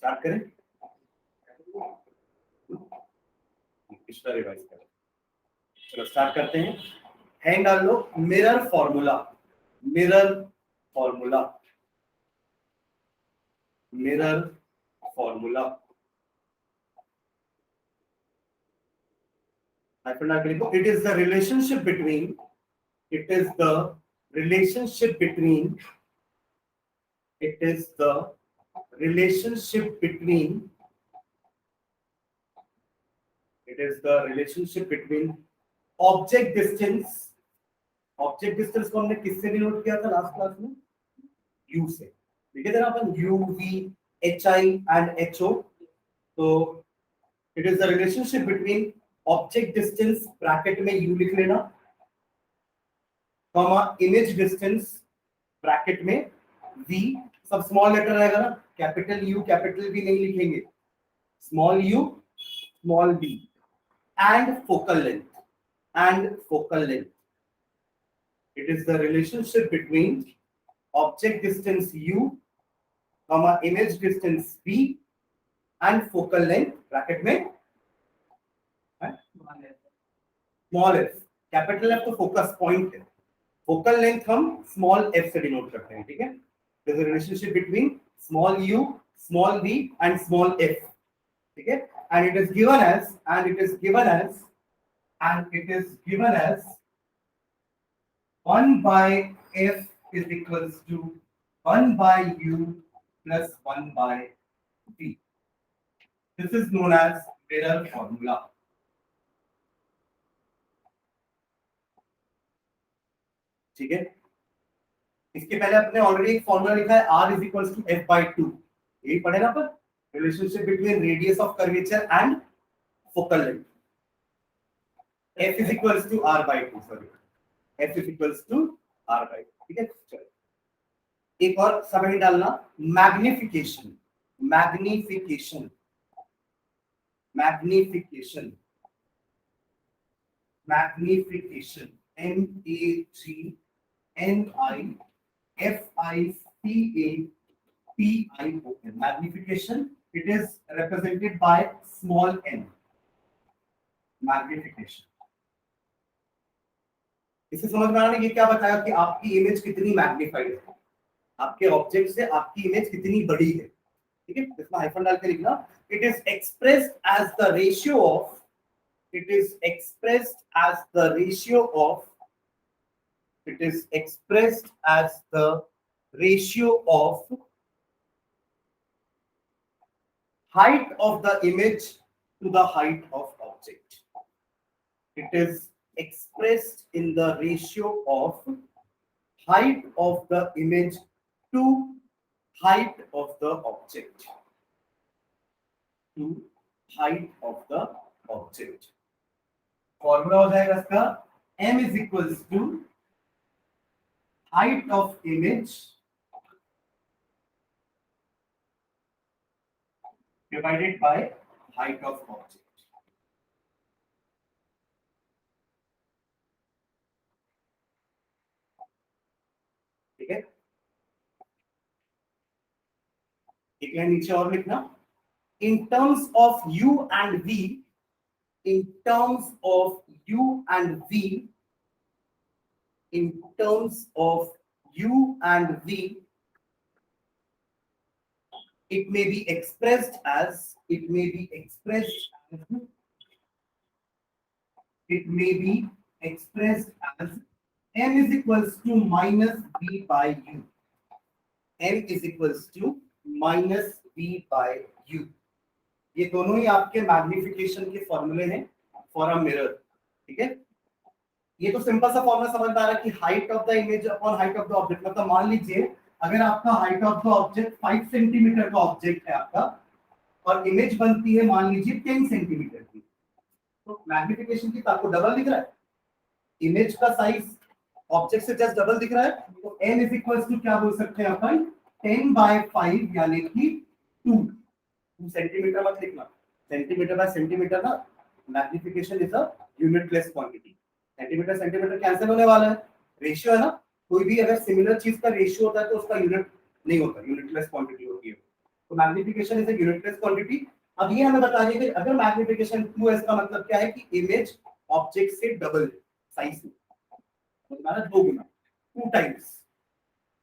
Start करें, पिछला revise करें। चलो स्टार्ट करते हैं। हैंड डाल लो। Mirror formula, mirror formula, mirror formula. It is the relationship between, it is the relationship between, it is the relationship between, it is the relationship between object distance, object distance को हमने किससे denote किया था last class में? u से। ठीक है, अपन u, v, hi and ho। तो it is the relationship between object distance, bracket में u लिख लेना, कॉमा इमेज डिस्टेंस, ब्रैकेट में v, सब स्मॉल लेटर रहेगा ना, कैपिटल U कैपिटल V नहीं लिखेंगे, small u small v, and focal length, and focal length. It is the relationship between object distance u, comma image distance v and focal length, bracket में small f, capital F तो focus point है, focal length हम small f से denote करते हैं। ठीक है, there is a relationship between small u, small v and small f। ठीक है, and it is given as, and it is given as, and it is given as 1 by f is equals to 1 by u plus 1 by v. This is known as mirror formula. ठीक है, इसके पहले आपने already एक formula लिखा है r is equals to f by 2। यही पढ़े ना अपन, relationship between radius of curvature and focal length. f is equals to r by 2, sorry, f is equals to r by 2। ठीक है, चलो एक और सब डालना, magnification, magnification, magnification, magnification, MAGNIFICATION, magnification, it is represented by small n, magnification. इसे समझ में आना, ये क्या बताया कि आपकी इमेज कितनी मैग्नीफाइड है, आपके ऑब्जेक्ट से आपकी इमेज कितनी बड़ी है। ठीक है, इसमें हाइफन डाल के लिखना, it is expressed as the ratio of, it is expressed as the ratio of, it is expressed as the ratio of height of the image to the height of object. It is expressed in the ratio of height of the image to height of the object, to height of the object। Formula हो जाएगा इसका, m is equals to height of image divided by height of object। ठीक है, एक line नीचे और लिखना, इन terms of u and v, in terms of u and v, in terms of u and v, it may be expressed as, it may be expressed as, it may be expressed as m is equals to minus v by u, m is equals to minus v by u। ये दोनों ही आपके magnification के फॉर्मूले हैं for a mirror. ठीक है, ये तो सिंपल सा फॉर्मूला समझ में आ रहा है कि height of the image upon height of the object. मतलब मान लीजिए अगर आपका height of the object 5 centimetre का ऑब्जेक्ट है आपका, और इमेज बनती है मान लीजिए 10 सेंटीमीटर की, तो मैग्निफिकेशन की आपको डबल दिख रहा है, इमेज का साइज ऑब्जेक्ट से जस्ट डबल दिख रहा है, तो n इज इक्वल्स टू क्या बोल सकते हैं अपन, 10 by 5 यानी कि 2 सेंटीमीटर मत लिखना, सेंटीमीटर बाय सेंटीमीटर ना, magnification is a unitless quantity, centimetre centimetre cancel होने वाला है, रेशियो है ना, कोई भी अगर सिमिलर चीज का रेशियो होता है तो उसका यूनिट नहीं होता, यूनिटलेस क्वांटिटी होती है। तो magnification is a unitless quantity. अब ये हमें बता दीजिए अगर मैग्निफिकेशन 2s का मतलब क्या है कि इमेज ऑब्जेक्ट से डबल साइज में, मतलब 2 गुना, 2 टाइम्स।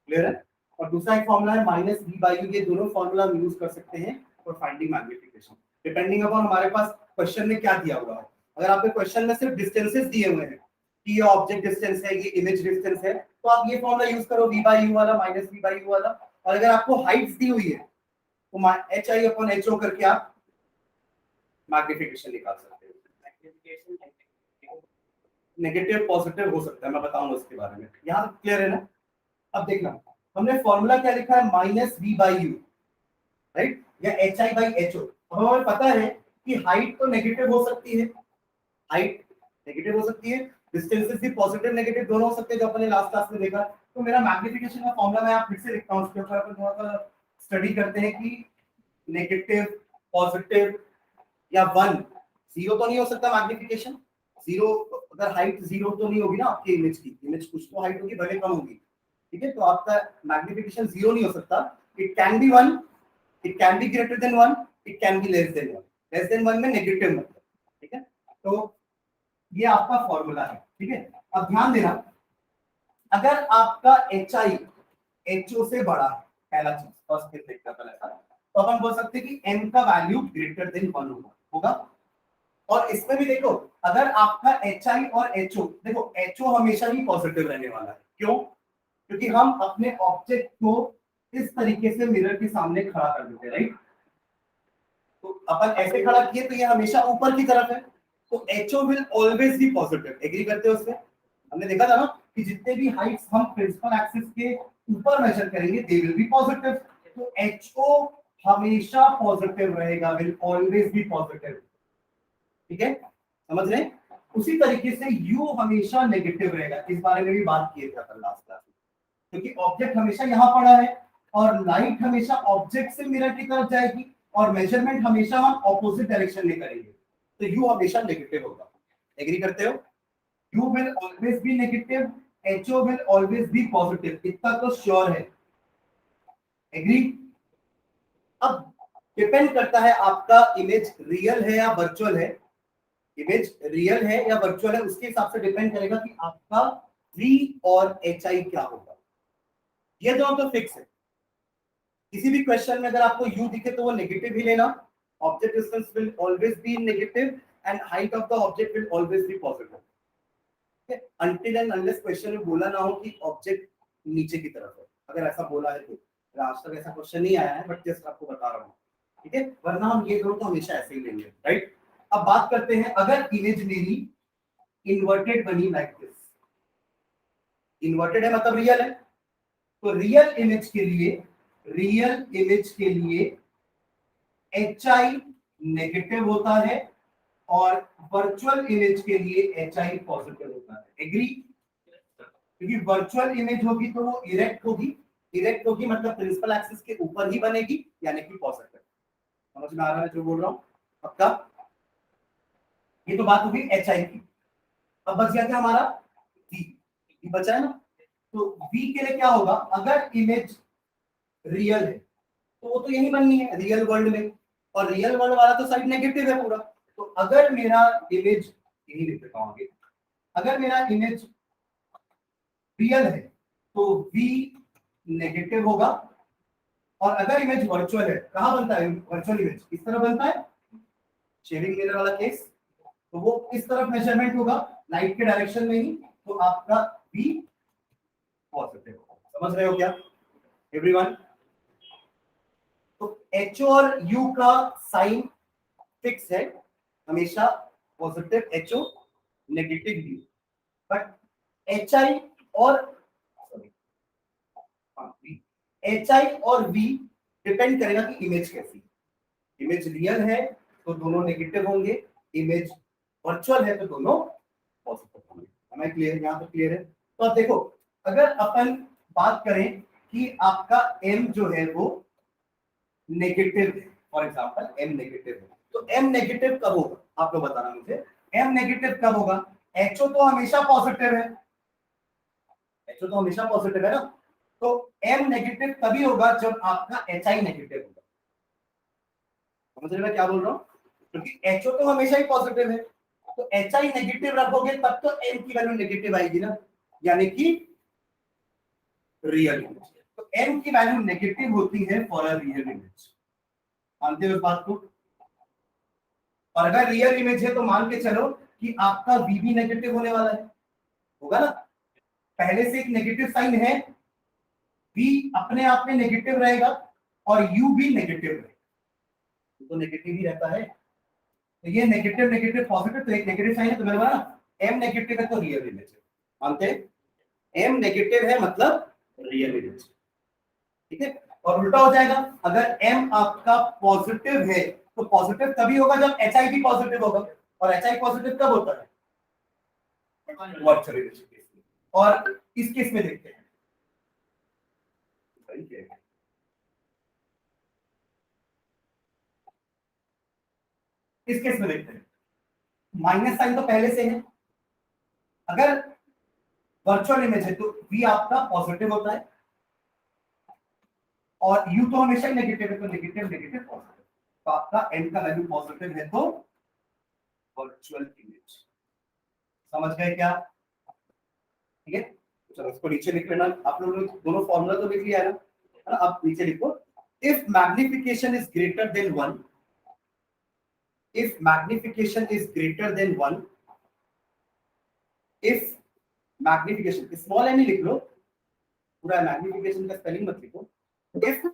क्लियर है? और दूसरा एक फॉर्मूला है माइनस वी बाई यू, ये दोनों फॉर्मूला हम यूज कर सकते हैं for finding magnification, depending upon हमारे पास क्वेश्चन में क्या दिया हुआ है। अगर आपके क्वेश्चन में सिर्फ डिस्टेंसेस दिए हुए हैं कि ये ऑब्जेक्ट डिस्टेंस है, ये इमेज डिस्टेंस है, तो आप ये फॉर्मूला यूज करो वी बाई यू वाला, माइनस वी बाई यू वाला। और अगर आपको हाइट्स दी हुई है तो h i upon h o करके आप मैग्निफिकेशन निकाल सकते हो। नेगेटिव पॉजिटिव हो सकता है, मैं बताऊंगा उसके बारे में। यहाँ तक क्लियर है ना? अब देखना हमने फॉर्मूला क्या लिखा है, minus we by U, right, या H I by H O. अब हमें पता है कि हाइट तो नेगेटिव हो सकती है, हाइट नेगेटिव हो सकती है, डिस्टेंसेस भी पॉजिटिव नेगेटिव दोनों हो सकते हैं जो अपने लास्ट क्लास में देखा। तो मेरा मैग्निफिकेशन का फॉर्मूला मैं आप फिर से लिखता हूं, उसके ऊपर अपन थोड़ा सा स्टडी करते हैं कि नेगेटिव, पॉजिटिव या 1, जीरो तो नहीं हो सकता मैग्निफिकेशन, जीरो अगर हाइट जीरो तो नहीं होगी ना आपकी इमेज की, इमेज कुछ तो हाइट होगी भले कम होगी, ठीक है? तो आपका मैग्निफिकेशन जीरो नहीं हो सकता, it can be 1, it can be greater than 1, it can be less than 1, less than 1 में नेगेटिव मतलब, ठीक है? तो ये आपका फॉर्मूला है, ठीक है? अब ध्यान देना, अगर आपका एच आई एच ओ से बड़ा है, पहला चीज फर्स्ट थिंग देखना पड़ेगा, तो अपन बोल सकते हैं कि एम का वैल्यू ग्रेटर देन 1 होगा। और इसमें भी देखो, अगर आपका एच आई और एच ओ, देखो एच ओ हमेशा ही पॉजिटिव रहने वाला है, क्यों? क्योंकि हम अपने ऑब्जेक्ट को इस तरीके से मिरर के सामने खड़ा कर देते हैं, राइट? तो अपन ऐसे खड़ा किए तो ये हमेशा ऊपर की तरफ है, तो HO will always be positive. Agree करते हो उससे? हमने देखा था ना कि जितने भी हाइट्स हम प्रिंसिपल एक्सिस के ऊपर मेजर करेंगे दे विल बी पॉजिटिव, तो HO हमेशा पॉजिटिव रहेगा, विल ऑलवेज बी पॉजिटिव, ठीक है? समझ रहे हैं? उसी तरीके से U हमेशा नेगेटिव रहेगा, इस बारे में भी बात किए थे अपन लास्ट क्लास में, क्योंकि ऑब्जेक्ट हमेशा यहां पड़ा है और लाइट हमेशा ऑब्जेक्ट से मिरर की तरफ जाएगी और मेजरमेंट हमेशा हम ऑपोजिट डायरेक्शन में करेंगे, तो यू हमेशा नेगेटिव होगा। एग्री करते हो? You will always B negative, HO will always be positive, इतना तो श्योर है। एग्री? अब डिपेंड करता है आपका इमेज रियल है या वर्चुअल है, इमेज रियल है या वर्चुअल है उसके हिसाब से डिपेंड करेगा कि आपका V और HI क्या होगा। ये दोनों तो फिक्स है, किसी भी क्वेश्चन में अगर आपको यू दिखे तो वो नेगेटिव ही लेना, object distance will always B negative and height of the object will always be positive, until and unless question में बोला ना हो कि ऑब्जेक्ट नीचे की तरफ है। अगर ऐसा बोला है तो आज तक ऐसा क्वेश्चन नहीं आया है, बट जस्ट आपको बता रहा हूँ, ठीक है? वरना हम ये दोनों तो हमेशा ऐसे ही लेंगे, राइट? अब बात करते हैं, अगर इमेज मेरी इन्वर्टेड बनी लाइक दिस, इन्वर्टेड है मतलब रियल है, तो रियल इमेज के लिए एच आई नेगेटिव होता है और वर्चुअल इमेज के लिए एच आई पॉजिटिव होता है। एग्री? क्योंकि वर्चुअल इमेज होगी तो वो इरेक्ट होगी मतलब प्रिंसिपल एक्सिस के ऊपर ही बनेगी, यानी कि पॉजिटिव। समझ में आ रहा है जो बोल रहा हूं? पक्का? ये तो बात होगी एच आई की। अब बच गया क्या हमारा? V बचा है ना? तो V के लिए क्या होगा, अगर इमेज रियल है तो वो तो यही बननी है रियल वर्ल्ड में, और रियल वर्ल्ड वाला तो साइड नेगेटिव है पूरा। तो अगर मेरा इमेज, यही लिख देता हूं आगे, अगर मेरा इमेज रियल है तो V नेगेटिव होगा, और अगर इमेज वर्चुअल है, कहां बनता है वर्चुअल इमेज? इस तरह बनता है, शेविंग मिरर वाला केस, तो वो इस तरफ मेजरमेंट होगा लाइट के डायरेक्शन में ही, तो आपका V पॉजिटिव होगा। समझ रहे हो क्या एवरीवन? तो एच और यू का साइन फिक्स है, हमेशा positive HO, negative you, but H I और एच आई और वी डिपेंड करेगा कि इमेज कैसी। इमेज रियल है तो दोनों नेगेटिव होंगे, इमेज वर्चुअल है तो दोनों पॉजिटिव होंगे। हमें क्लियर? यहाँ तो क्लियर है। तो अब देखो, अगर अपन बात करें कि आपका एम जो है वो नेगेटिव है, फॉर एग्जांपल एम नेगेटिव है, तो एम नेगेटिव कब होगा आप लोग बताना मुझे, एम नेगेटिव कब होगा? एचओ तो हमेशा पॉजिटिव है, एचओ तो हमेशा पॉजिटिव है ना, तो एम नेगेटिव तभी होगा जब आपका एच आई नेगेटिव होगा। समझ रहे मैं क्या बोल रहा हूँ? क्योंकि HO तो हमेशा ही पॉजिटिव है, तो HI नेगेटिव रखोगे तब तो M की वैल्यू नेगेटिव आएगी ना, यानी कि रियल इमेज। तो M की वैल्यू नेगेटिव होती है फॉर अ रियल इमेज, मानते हो इस बात को? और अगर रियल इमेज है तो मान के चलो कि आपका V भी नेगेटिव होने वाला है, होगा ना? पहले से एक नेगेटिव साइन है, V अपने आप में नेगेटिव रहेगा और U भी नेगेटिव रहेगा, तो नेगेटिव ही रहता है। तो ये नेगेटिव नेगेटिव पॉजिटिव, तो एक नेगेटिव साइन है, तो मेरे ना M नेगेटिव है तो रियल इमेज है, मानते हैं? M नेगेटिव है मतलब रियल इमेज, ठीक है? और उल्टा हो जाएगा, अगर M आपका पॉजिटिव है तो पॉजिटिव तभी होगा जब HI भी पॉजिटिव होगा, और HI पॉजिटिव कब होता है? वर्चुअल इमेज केस में। और इस केस में देखते हैं, इस केस में देखते हैं, माइनस साइन तो पहले से है, अगर वर्चुअल इमेज है तो V आपका पॉजिटिव होता है और U तो हमेशा ही नेगेटिव है, तो नेगेटिव नेगेटिव पॉजिटिव, तो आपका M का वैल्यू पॉजिटिव है तो वर्चुअल इमेज। समझ गए क्या? ठीक है, चलो इसको नीचे लिख लेना, आप लोगों ने दोनों फॉर्मूला तो लिख लिया है ना? आप नीचे लिखो, if magnification is greater than 1, if magnification is greater than 1, if magnification small m ही लिख लो, पूरा मैग्निफिकेशन का स्पेलिंग मत लिखो, if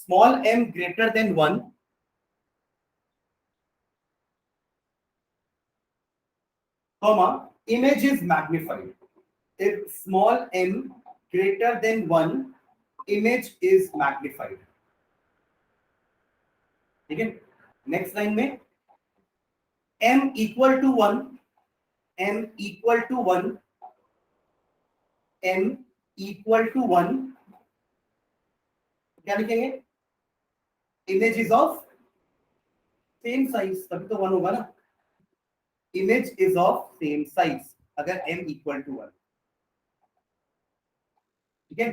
small m greater than 1, comma image is magnified, if small m greater than 1, image is magnified, ठीक है? Next line में m equal to 1, m equal to 1, m equal to 1, क्या लिखेंगे? Image is of same size, तभी तो 1 होगा ना, image is of same size अगर m इक्वल टू 1, ठीक है?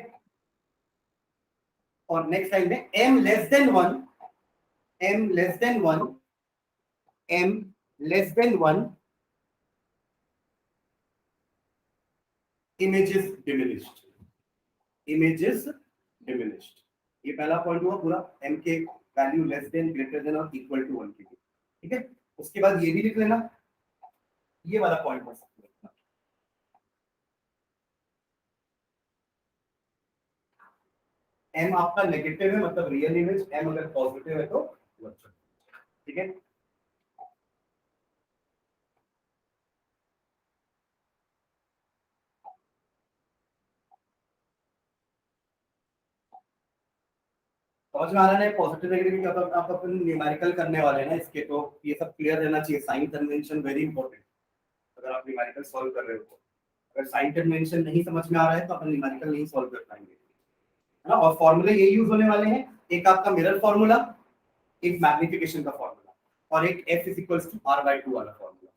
और नेक्स्ट लाइन में m less than 1, m less than 1, m less than 1, image is diminished, image is diminished. ये पहला पॉइंट हुआ पूरा, m के value less than, greater than और इक्वल टू 1 के लिए, ठीक है? उसके बाद ये भी लिख लेना, ये वाला पॉइंट हो सकता है, m आपका नेगेटिव है मतलब रियल इमेज, m अगर पॉजिटिव है तो वर्चुअल, ठीक है? समझ में आ रहा है? पॉजिटिव नेगेटिव क्या होता है? आप अपन न्यूमेरिकल करने वाले हैं ना इसके, तो ये सब क्लियर रहना चाहिए, साइन कन्वेंशन वेरी इंपॉर्टेंट अगर आप न्यूमेरिकल सॉल्व कर रहे हो तो। अगर साइन कन्वेंशन नहीं समझ में आ रहा है तो अपन न्यूमेरिकल नहीं सॉल्व कर पाएंगे, है ना? और फॉर्मूले ये यूज होने वाले हैं, एक आपका मिरर फॉर्मूला, एक मैग्निफिकेशन का फॉर्मूला, और एक f is equals to r/2 वाला formula.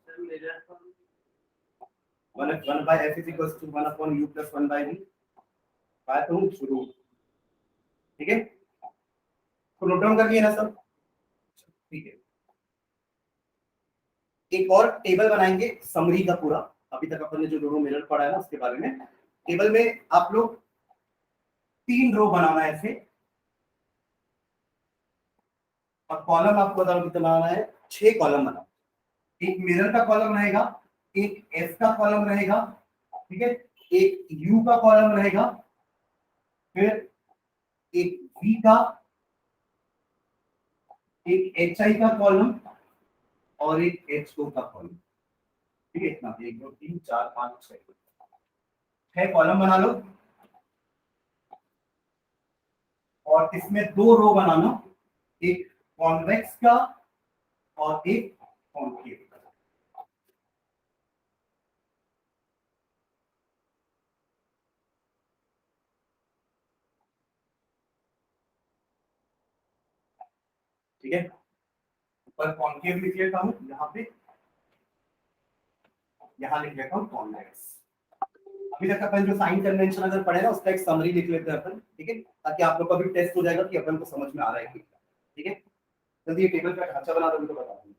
1 by f is equals to 1 upon u plus 1 by v, बात हूं शुरू, ठीक है? तो नोट डाउन कर लिया ना सब, ठीक है? एक और टेबल बनाएंगे समरी का पूरा, अभी तक अपन ने जो दोनों मिरर पढ़ा है ना उसके बारे में। टेबल में आप लोग 3 रो बनाना है ऐसे, और कॉलम आपको बताओ कितना बनाना है, 6 कॉलम बनाओ। एक मिरर का कॉलम रहेगा, एक एफ का कॉलम रहेगा, ठीक है? एक यू का कॉलम रहेगा, फिर एक वी का, एक एच आई का कॉलम और एक एच ओ का कॉलम, ठीक है? इतना 1 2 3 4 5 6 कॉलम बना लो, और इसमें 2 रो बनाना, एक कॉन्वेक्स का और एक कॉन्केव का, ठीक है? ऊपर कॉन्केव लिख लेता हूं, यहाँ पे, यहाँ लिख लेता हूँ कॉन्वेक्स। अभी तक अपन जो साइन कन्वेंशन अगर पढ़े ना उसका एक समरी लिख लेते हैं अपन, ठीक है? ताकि आप लोग का भी टेस्ट हो जाएगा कि अपन को समझ में आ रहा है कि, ठीक है? जल्दी ये टेबल का ढांचा बना दो तो बता दूं।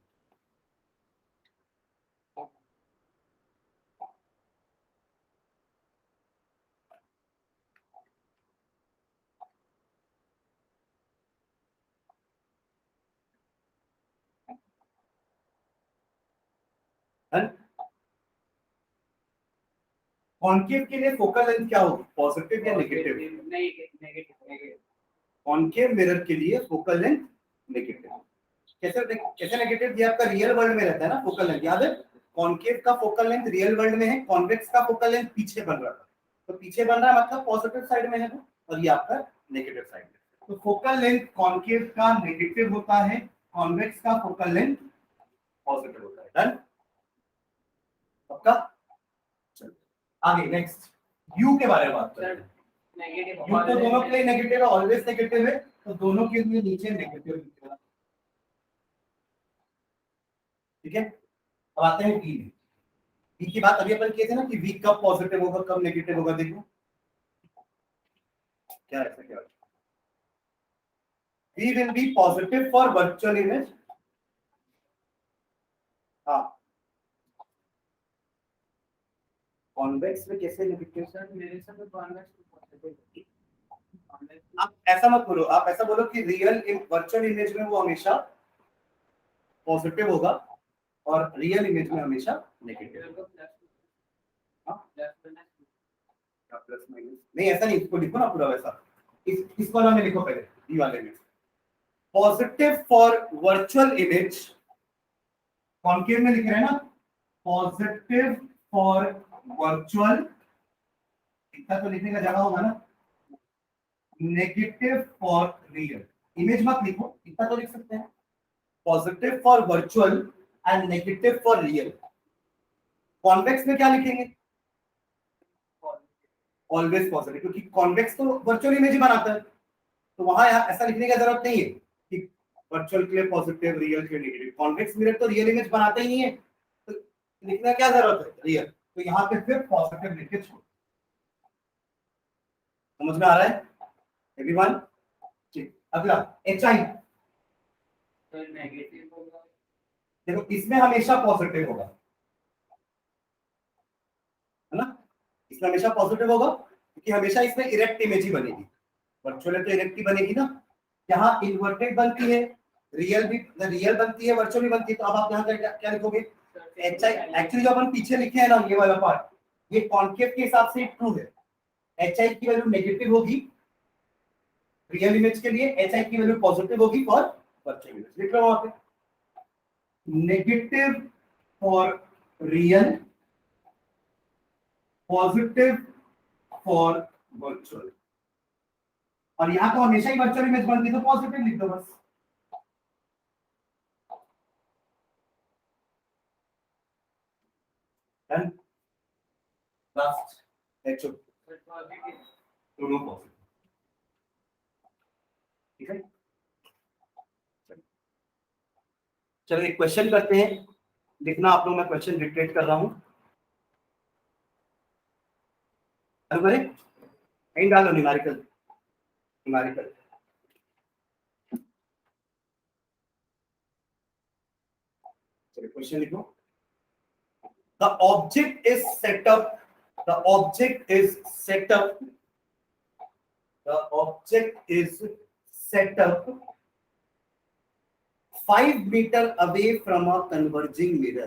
कॉन्केव के लिए फोकल लेंथ क्या होगी, पॉजिटिव या नेगेटिव? नेगेटिव। कॉन्केव मिरर के लिए फोकल लेंथ नेगेटिव। कैसे कैसे नेगेटिव? ये आपका रियल वर्ल्ड में रहता है ना फोकल लेंथ, याद है? कॉन्केव का फोकल लेंथ रियल वर्ल्ड में है, कॉन्वेक्स का फोकल लेंथ पीछे बन रहा है, तो पीछे बन रहा है मतलब पॉजिटिव साइड में है वो, और ये आपका नेगेटिव साइड में। तो फोकल लेंथ कॉन्केव का नेगेटिव होता है, कॉन्वेक्स का फोकल लेंथ पॉजिटिव होता है। डन? पक्का? चलो आगे नेक्स्ट यू के बारे में बात करते हैं। नेगेटिव यू तो दोनों के लिए नेगेटिव है, ऑलवेज नेगेटिव है, तो दोनों के लिए नीचे नेगेटिव लिखेगा। ठीक है, अब आते हैं वी में। वी की बात अभी अपन किए थे ना कि वी कब पॉजिटिव होगा कब नेगेटिव होगा। देखो क्या ऐसा क्या, v will be positive for virtual image. हाँ, कॉन्वेक्स में कैसे नेगेटिव? सर मेरे से तो कॉन्वेक्स पॉजिटिव। आप ऐसा मत बोलो, आप ऐसा बोलो कि रियल वर्चुअल इमेज में वो हमेशा पॉजिटिव होगा और रियल इमेज में हमेशा नेगेटिव। प्लस माइनस नहीं, ऐसा नहीं, इसको लिखो ना पूरा वैसा। इस कॉलम में लिखो पहले, डी वाले में positive for virtual image, concave में लिख रहे हैं ना, पॉजिटिव फॉर वर्चुअल, इतना तो लिखने का जगह होगा ना, नेगेटिव फॉर रियल। इमेज मत लिखो, इतना तो लिख सकते हैं, positive for virtual and negative for real. Convex में क्या लिखेंगे? ऑलवेज पॉजिटिव, क्योंकि कॉन्वेक्स तो वर्चुअल इमेज ही बनाता है, तो वहां ऐसा लिखने की जरूरत नहीं है कि वर्चुअल के लिए पॉजिटिव रियल के लिए नेगेटिव। कॉन्वेक्स मिरर तो रियल इमेज बनाता ही नहीं है, तो लिखने क्या जरूरत है रियल, तो यहाँ पे फिर पॉजिटिव लिख के छोड़। समझ में आ रहा है एवरीवन? ठीक, अगला एच आई। नेगेटिव होगा, देखो इसमें हमेशा पॉजिटिव होगा, है ना, इसमें हमेशा पॉजिटिव होगा क्योंकि हमेशा इसमें इरेक्ट इमेज ही बनेगी। वर्चुअल है तो इरेक्ट ही बनेगी ना, यहाँ इन्वर्टेड बनती है, रियल भी, रियल बनती है, वर्चुअल भी बनती है, तो अब आप यहाँ क्या लिखोगे? H I. एक्चुअली जो अपन पीछे लिखे हैं ना ये वाला पार्ट, ये कॉन्केव के हिसाब से ट्रू है। एच आई की वैल्यू नेगेटिव होगी रियल इमेज के लिए, एच आई की वैल्यू पॉजिटिव होगी फॉर वर्चुअल इमेज। लिख लो वहां पे negative for real, positive for virtual, और यहां तो हमेशा ही वर्चुअल इमेज बनती है तो पॉजिटिव लिख दो बस। डन? लास्ट एचओ दोनों पॉजिटिव। ठीक है, चलो एक क्वेश्चन करते हैं, लिखना आप लोग, मैं क्वेश्चन रिपीट कर रहा हूं। कहीं डालो न्यूमेरिकल, न्यूमेरिकल। चलिए क्वेश्चन लिखो। The object is set up, the object is set up, the object is set up 5 meter away from a converging mirror.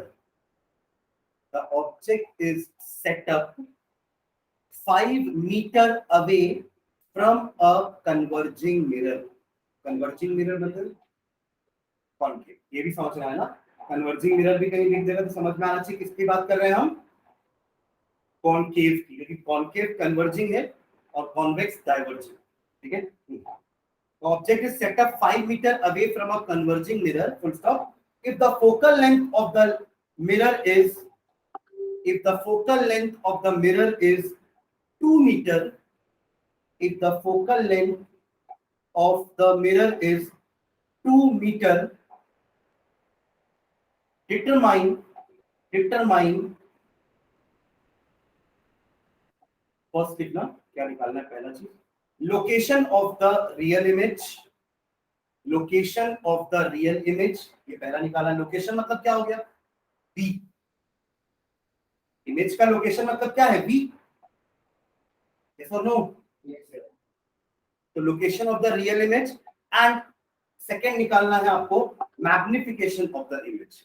The object is set up 5 meter away from a converging mirror. Converging mirror मतलब concave, ये भी समझना है ना, converging mirror भी कहीं लिख देगा तो समझ में आना चाहिए किसकी बात कर रहे हैं हम, कॉन्केव की, क्योंकि कॉन्केव कन्वर्जिंग है और कॉन्वेक्स डाइवर्जिंग। ठीक है, object is set up 5 meter away from a converging mirror, full stop. If the focal length of the mirror is, if the focal length of the mirror is 2 meter, if the focal length of the mirror is 2 meter, determine first लिखना क्या निकालना है, पहला चीज location of the real image, location of the real image, ये पहला निकाला। Location मतलब क्या हो गया, V। इमेज का लोकेशन मतलब क्या है, V। yes or no? तो location of the real image. And second निकालना है आपको magnification of the image.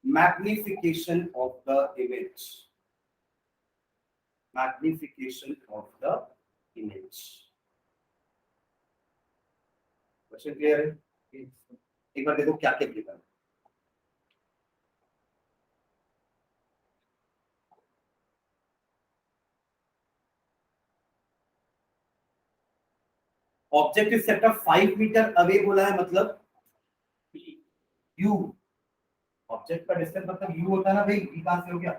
Magnification of the image, magnification of the image. Question clear है? एक बार देखो क्या क्या लिखा है। Object is set up 5 metre away बोला है, मतलब यू। ऑब्जेक्ट का डिस्टेंस मतलब यू होता है ना भाई, v कहां से हो गया,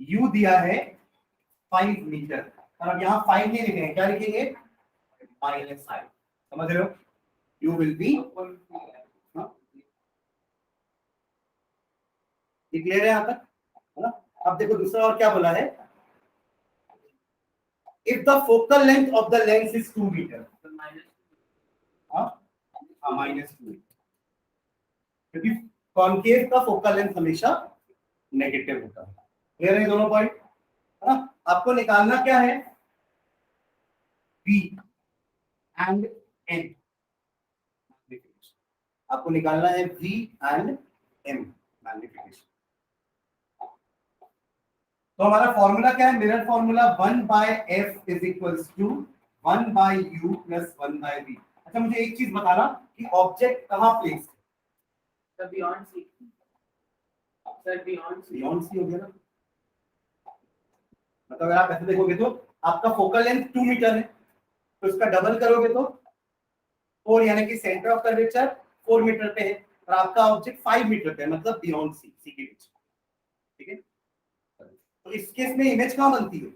यू दिया है 5 मीटर। और अब यहाँ 5 नहीं लिखेंगे, क्या लिखेंगे, -5। समझ रहे हो, यू विल बी, क्लियर है यहाँ तक, है ना। अब देखो दूसरा और क्या बोला है, if the focal length of the lens is 2 metre, -2, क्योंकि कॉनकेव का फोकल लेंथ हमेशा नेगेटिव होता है। क्लियर है दोनों पॉइंट, है ना। आपको निकालना क्या है, V एंड M। आपको निकालना है V एंड M मैग्निफिकेशन। तो हमारा फॉर्मूला क्या है, mirror formula 1/f is equals to 1/u plus 1/v। अच्छा मुझे एक चीज बताना कि ऑब्जेक्ट कहां प्लेस है, beyond C, sir beyond C हो गया ना। मतलब अगर आप ऐसे देखोगे तो आपका फोकल लेंथ 2 मीटर है, तो इसका डबल करोगे तो 4, यानी कि सेंटर ऑफ कर्वेचर 4 मीटर पे है, और आपका ऑब्जेक्ट 5 मीटर पे है, मतलब बियॉन्ड सी, सी के बीच। ठीक है, तो इस केस में इमेज कहां बनती है,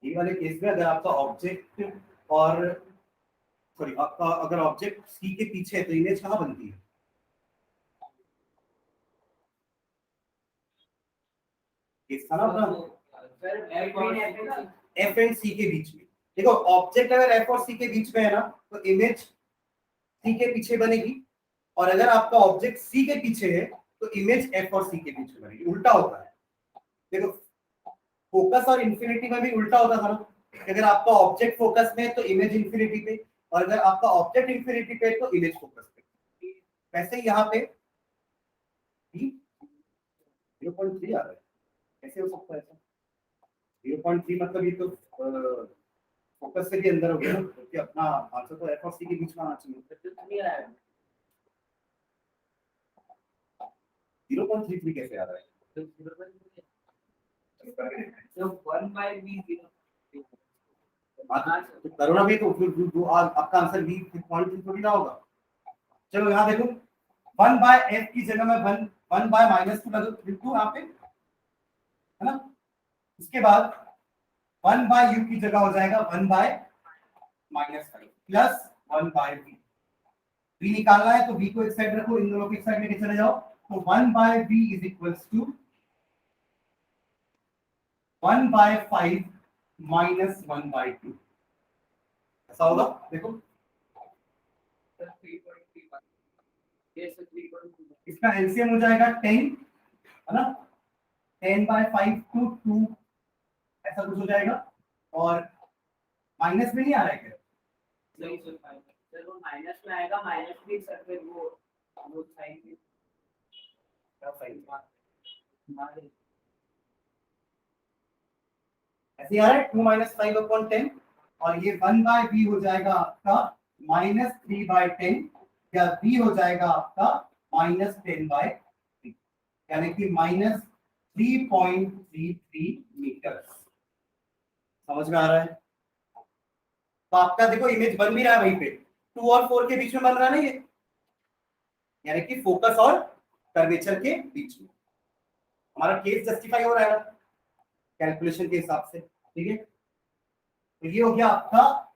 ये वाले केस में अगर आपका ऑब्जेक्ट और सॉरी आपका अगर ऑब्जेक्ट सी के पीछे है तो इमेज कहां बनती है, केस था ना अपना एफ एंड सी के बीच में। देखो ऑब्जेक्ट अगर एफ और सी के बीच में है ना, तो इमेज सी के पीछे बनेगी, और अगर आपका ऑब्जेक्ट सी के पीछे है तो इमेज एफ और सी के बीच में बनेगी। उल्टा होता है, देखो फोकस और इंफिनिटी में भी उल्टा होता था ना, अगर आपका ऑब्जेक्ट फोकस में है तो इमेज इंफिनिटी पे, और अगर आपका ऑब्जेक्ट इंफिनिटी पे है तो इमेज फोकस पे। वैसे ही यहाँ पे 0.3 आ रहा है, कैसे हो सकता है ऐसा, 0.3 मतलब ये तो फोकस से भी अंदर हो गया ना, क्योंकि अपना आंसर तो एफ और सी के बीच में आना चाहिए। 0.33 कैसे आ रहा है, तो करोना भी तो फिर आपका आंसर बी 0.3 थोड़ी ना होगा। चलो यहाँ देखो 1/f की जगह में 1/-2 लिख दूं यहाँ पे, है ना। उसके बाद 1/u की जगह हो जाएगा 1/-5 प्लस 1/v। v निकालना है तो v को एक साइड रखो, इन दोनों को एक साइड लेके चले जाओ, तो 1/v is equals to 1/5 minus 1/2। ऐसा होगा, देखो इसका एलसीएम हो जाएगा 10, है ना, 10/5 to 2 ऐसा कुछ हो जाएगा, और माइनस में नहीं आ रहा है क्या, नहीं सर वो माइनस में आएगा, माइनस भी सर फिर वो साइन भी क्या साइन हमारे ऐसे आ रहा है 2 - 5/10, और ये 1/v हो जाएगा आपका -3/10, या v हो जाएगा आपका -10/3, यानी कि -3.33 मीटर। समझ में आ रहा है, तो आपका देखो इमेज बन भी रहा है वहीं पे, 2 और 4 के बीच में बन रहा है ना ये, यानी कि फोकस और कर्वेचर के बीच में हमारा केस जस्टिफाई हो रहा है कैलकुलेशन के हिसाब से। ठीक है, तो ये हो गया आपका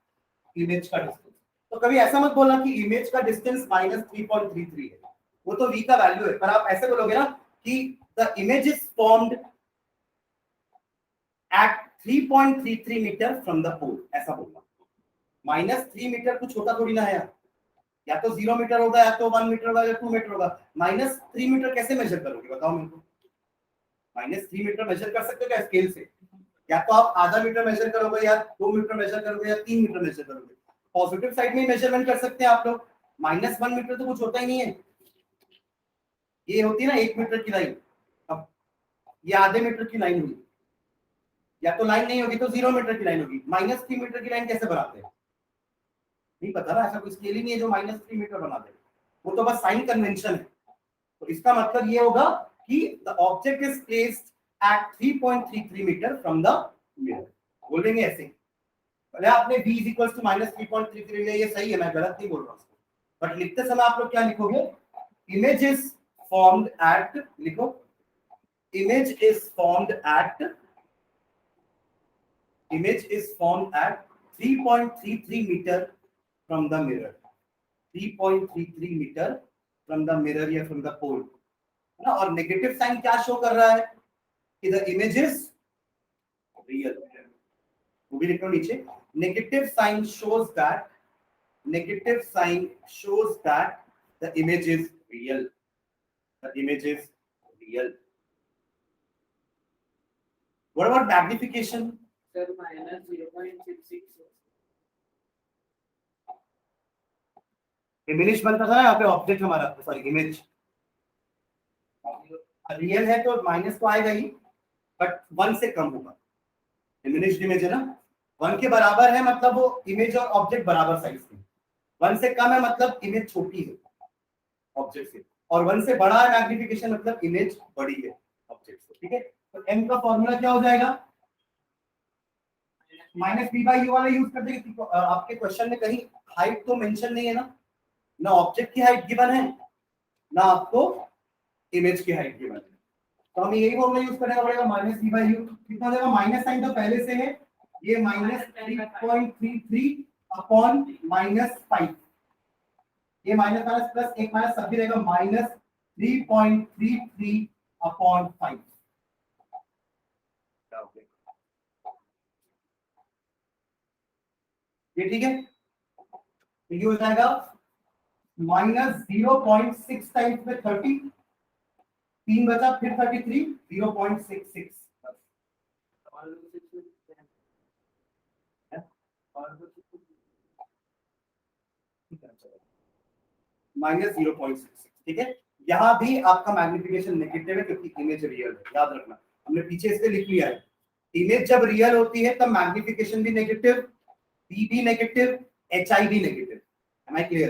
इमेज का डिस्टेंस। तो कभी ऐसा मत बोलना कि इमेज का डिस्टेंस -3.33 है, वो तो v का वैल्यू है, पर आप ऐसे बोलोगे ना कि the image is formed at 3.33 metre from the pole, ऐसा बोलना। -3 मीटर कुछ छोटा थोड़ी ना है यार, या तो 0 मीटर होगा, या तो 1 मीटर होगा, या 2 मीटर होगा। -3 मीटर कैसे मेजर करोगे बताओ मेरे को? -3 मीटर मेजर कर सकते हो क्या स्केल से? या तो आप आधा मीटर मेजर करोगे, या 2 मीटर मेजर करोगे, या 3 मीटर मेजर करोगे। पॉजिटिव साइड में मेजरमेंट कर सकते हैं आप लोग। -1 मीटर तो कुछ होता ही नहीं है। ये होती है ना 1 मीटर की लाइन, अब ये आधे मीटर की लाइन हुई, या तो लाइन नहीं होगी तो 0 मीटर की लाइन होगी। -3 मीटर की लाइन कैसे बनाते हैं? नहीं पता ना, ऐसा कोई स्केल ही नहीं है जो -3 मीटर बना दे, वो तो बस साइन कन्वेंशन है। तो इसका मतलब ये होगा कि the object is placed at 3.33 metre from the mirror. बोलेंगे ऐसे, भले आपने v इज इक्वल टू -3.33 लिया, ये सही है, मैं गलत नहीं बोल रहा हूँ, बट लिखते समय आप लोग क्या लिखोगे? इमेज इज फॉर्म्ड एट, लिखो image is formed at 3.33 meter from the mirror, 3.33 meter from the mirror या from the pole, है ना। और नेगेटिव साइन क्या शो कर रहा है कि द इमेज इज रियल, वो भी लिखो नीचे। Negative sign shows that the image is real, the image is real. What about magnification? Sir, -0.66. Diminish बनता था ना यहाँ पे ऑब्जेक्ट हमारा, सॉरी इमेज। रियल है तो माइनस तो आएगा ही, बट 1 से कम होगा। डिमिनिश्ड इमेज है ना, 1 के बराबर है मतलब वो इमेज और ऑब्जेक्ट बराबर साइज के। 1 से कम है मतलब इमेज छोटी है ऑब्जेक्ट से, और 1 से बड़ा है मैग्निफिकेशन मतलब इमेज बड़ी है ऑब्जेक्ट से। ठीक है, तो m का फॉर्मूला क्या हो जाएगा? -b/u वाला यूज कर देंगे। आपके क्वेश्चन में कहीं हाइट तो मेंशन नहीं है ना ऑब्जेक्ट की हाइट गिवन है, ना आपको इमेज की हाइट गिवन है, तो हमें यही फॉर्मूला यूज करना पड़ेगा। -b/u कितना हो जाएगा? माइनस साइन तो पहले से है, ये -3.33 अपॉन -5, ये माइनस माइनस प्लस एक माइनस सब भी रहेगा, -3.33 अपॉन 5। ये ठीक है, ये हो जाएगा -0.6 टाइम्स में 30, 3 बचा, फिर 33, 0.66 और -0.66। ठीक है, यहां भी आपका मैग्निफिकेशन नेगेटिव है क्योंकि इमेज रियल है, याद रखना, हमने पीछे इससे लिख लिया है। इमेज जब रियल होती है तब मैग्निफिकेशन भी नेगेटिव, p भी नेगेटिव, hi भी नेगेटिव। Am I clear?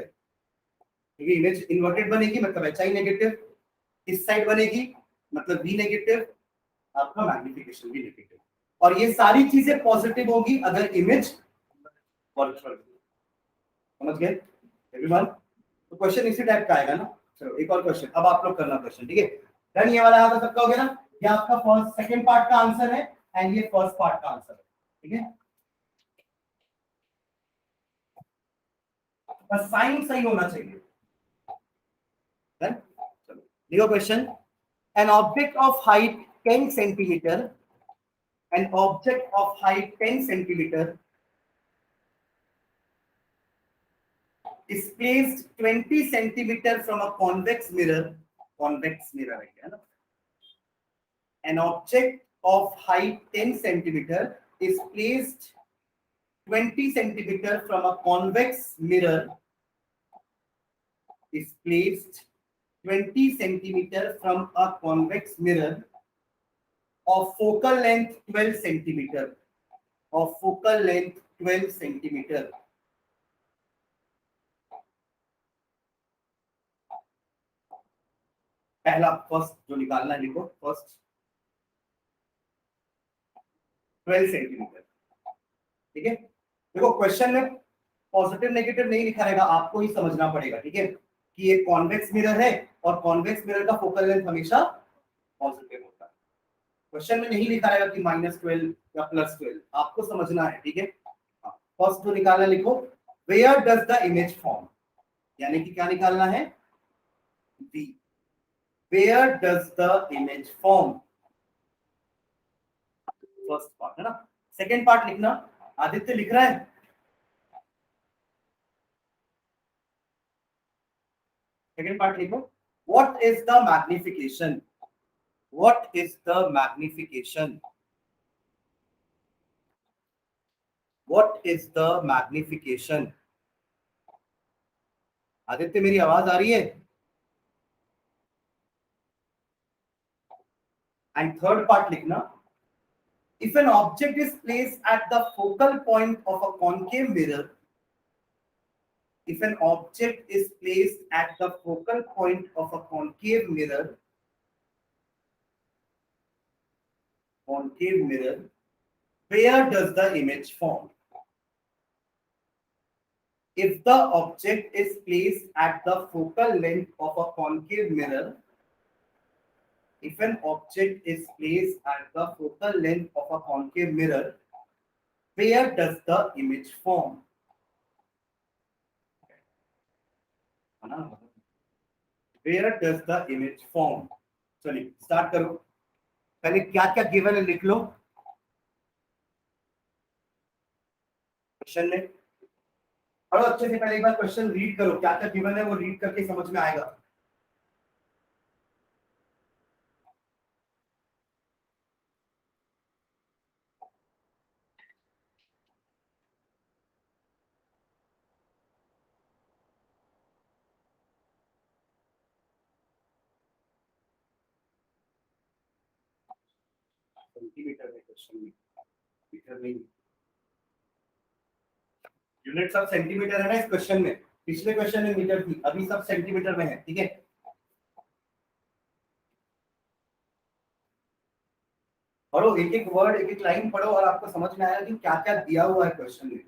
क्योंकि इमेज इन्वर्टेड बनेगी मतलब hi नेगेटिव, इस साइड बनेगी मतलब v नेगेटिव, आपका मैग्निफिकेशन भी नेगेटिव, और ये सारी चीजें पॉजिटिव होगी अगर इमेज वर्चुअल। समझ गए एवरीवन? तो क्वेश्चन इसी टाइप का आएगा ना। चलो एक और क्वेश्चन, अब आप लोग करना क्वेश्चन। ठीक है, डन, ये वाला यहाँ तक सबका हो गया ना। ये आपका फर्स्ट सेकंड पार्ट का आंसर है एंड ये फर्स्ट पार्ट का आंसर है। ठीक है, बस साइन सही होना चाहिए। डन, चलो लिखो question. An object of height 10 centimetre, an object of height 10 centimeter is placed 20 centimeter from a convex mirror है ना। An object of height 10 centimeter is placed 20 centimeter from a convex mirror, is placed 20 centimeter from a convex mirror of focal length 12 centimeter, of focal length 12 centimeter. पहला first जो निकालना है लिखो, first 12 centimetre. ठीक है, देखो क्वेश्चन में positive negative नहीं लिखा रहेगा, आपको ही समझना पड़ेगा। ठीक है, कि ये कॉन्वेक्स मिरर है और कॉन्वेक्स मिरर का फोकल लेंथ हमेशा पॉजिटिव होता है। क्वेश्चन में नहीं लिखा रहेगा कि -12 या +12, आपको समझना है। ठीक है, फर्स्ट जो निकालना लिखो, where does the image form, यानी कि क्या निकालना है? V, where does the image form? First part है ना। सेकेंड पार्ट लिखना, आदित्य लिख रहा है। सेकेंड पार्ट लिखो, what is the magnification, what is the magnification, what is the magnification. Aditya मेरी आवाज आ रही है? एंड थर्ड पार्ट लिखना, if an object is placed at the focal point of a concave mirror, if an object is placed at the focal point of a concave mirror, where does the image form? If the object is placed at the focal length of a concave mirror, if an object is placed at the focal length of a concave mirror, where does the image form? Where does the image form? चलिए start करो, पहले क्या क्या given है लिख लो question में। पढ़ो अच्छे से, पहले एक बार क्वेश्चन रीड करो, क्या क्या गिवन है वो रीड करके समझ में आएगा। सेंटीमीटर में क्वेश्चन में, मीटर में, यूनिट सब सेंटीमीटर है ना इस क्वेश्चन में। पिछले क्वेश्चन में मीटर थी, अभी सब सेंटीमीटर में है, ठीक है। पढ़ो, एक एक वर्ड एक एक लाइन पढ़ो और आपको समझ में आएगा कि क्या क्या दिया हुआ है क्वेश्चन में।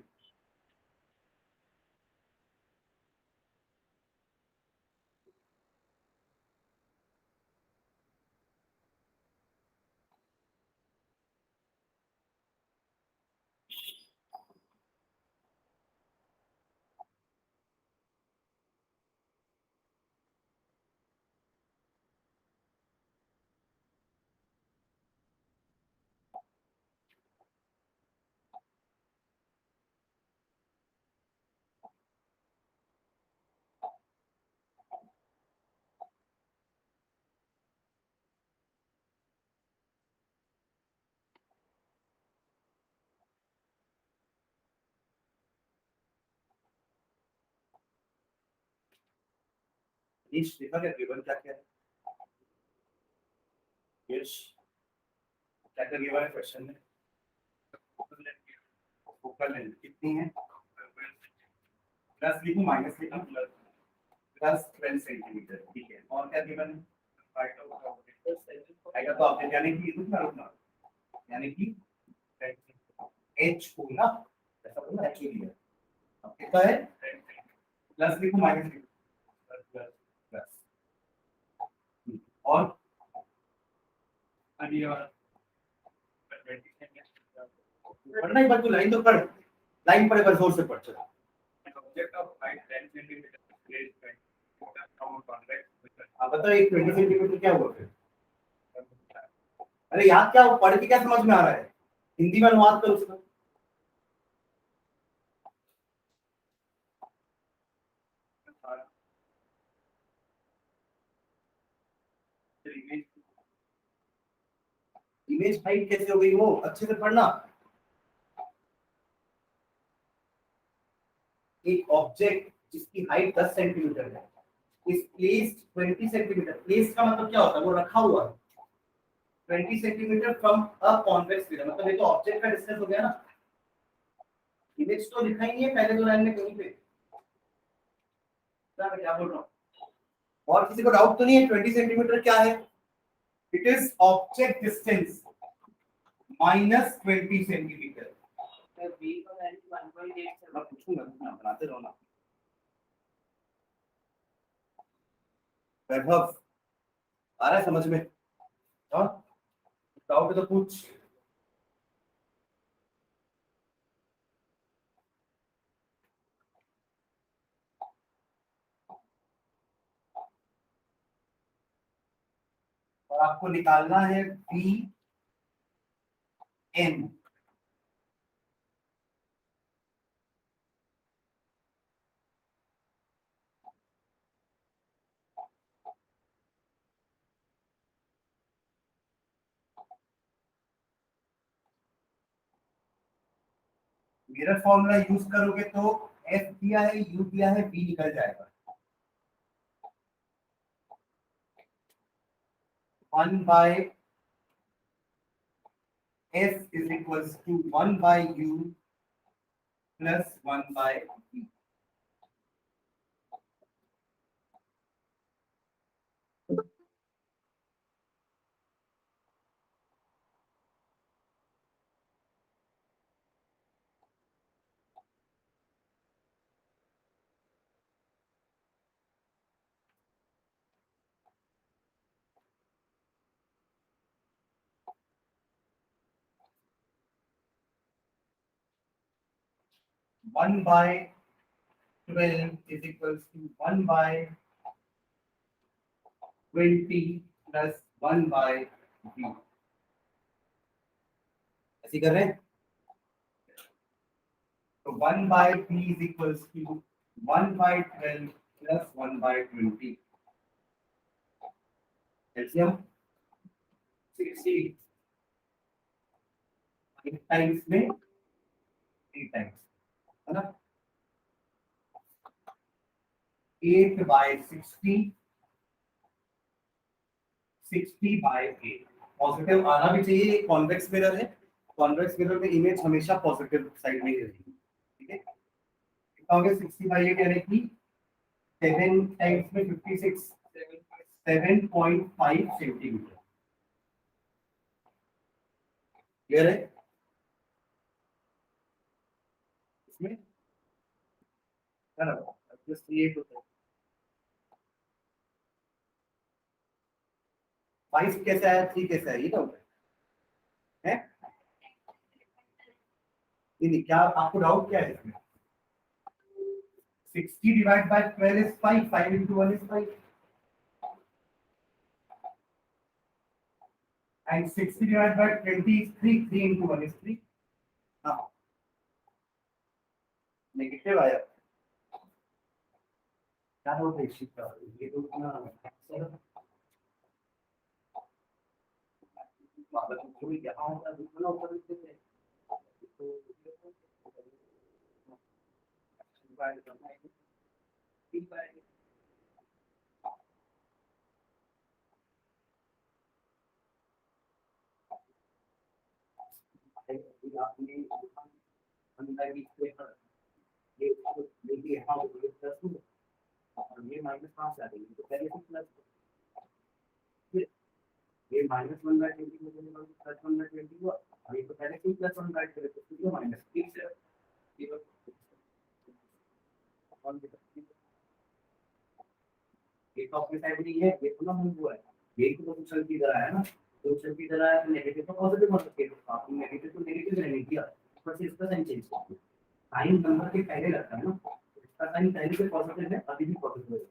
यश देखा क्या गिवन क्या क्या है? यश क्या क्या गिवन है क्वेश्चन में? फोकल लेंथ कितनी है? प्लस लिखूं माइनस लिखूं? प्लस 12 सेंटीमीटर, ठीक है। और क्या गिवन है? हाइट ऑफ ऑब्जेक्ट, यानी कि रुकना रुकना, यानी कि एच को ना, ऐसा बोलना एच लिया, अब कितना है? प्लस लिखूं माइनस लिखूं? Plus plus. और पढ़ना, एक बार तो लाइन तो पढ़, लाइन पढ़े पर जोर से पढ़ चला। Object of height 10 centimetre placed आप बताओ, एक 20 सेंटीमीटर क्या हुआ फिर? अरे याद क्या, पढ़ के क्या समझ में आ रहा है? हिंदी में अनुवाद करो उसका। इमेज हाइट कैसे हो गई वो, अच्छे से पढ़ना। एक ऑब्जेक्ट जिसकी हाइट 10 सेंटीमीटर है इज प्लेस्ड 20 सेंटीमीटर, प्लेस्ड का मतलब क्या होता है? वो रखा हुआ है 20 centimetre from a convex mirror, मतलब ये तो ऑब्जेक्ट का डिस्टेंस हो गया ना। इमेज तो लिखा ही नहीं है पहले दो लाइन में कहीं पे, क्या बोल रहा हूँ? और किसी को डाउट तो नहीं है 20 सेंटीमीटर क्या है? It is object distance minus 20 centimetre. v का वैल्यू 1.8 मैं पूछूंगा ना, बनाते रहो ना। वैभव आ रहा है समझ में? हाँ, डाउट है तो पूछ। और आपको निकालना है v n. Mirror formula use करोगे तो f दिया है, u दिया है, b निकल जाएगा। 1 by f is equals to 1 by u plus 1 by b. One by 12 is equals to 1 by 20 plus 1 by b. ऐसे कर रहे हैं तो 1 by b is equals to 1 by 12 plus 1 by 20. LCM 60 times में 3 टाइम्स है ना 8 by 60 60 by 8 पॉजिटिव आना भी चाहिए। कॉन्वेक्स मिरर है, कॉन्वेक्स मिरर में इमेज हमेशा पॉजिटिव साइड में ही रहेगी। ठीक है, कितना हो गया 60 by 8 यानी कि 7 टाइम्स में 56 7.5 सेंटीमीटर। क्लियर है इसमें है ना, जस्ट ये होता है 5 कैसा है 3 कैसा है ये तो है नहीं, क्या आपको डाउट क्या है इसमें? 60 divided by 12 is 5, 5 into 1 is 5, and 60 divided by 20 is 3, 3 into 1 is 3. हाँ नेगेटिव आया क्या हो गया इसी का ये तो ना मतलब कोई यहाँ होता है दूसरा ऊपर से तो आपने अंदर भी ये देखिए हाँ ये प्लस और ये माइनस 5 आ रही है तो पहले से प्लस ये -1/20 में +1/20 हुआ और ये तो पहले से +1/20 तो ये -3 से ये और ये तो अपनी साइड नहीं है, ये तो ना मूव हुआ है, ये तो पोटेंशियल की तरह है ना, पोटेंशियल की तरह है तो नेगेटिव तो पॉजिटिव हो सकते हैं, आपने नेगेटिव तो नेगेटिव रहने दिया, ऊपर से इसका साइन चेंज कर दिया, साइन नंबर के पहले लगता है ना, इसका साइन पहले से पॉजिटिव है, अभी भी पॉजिटिव है,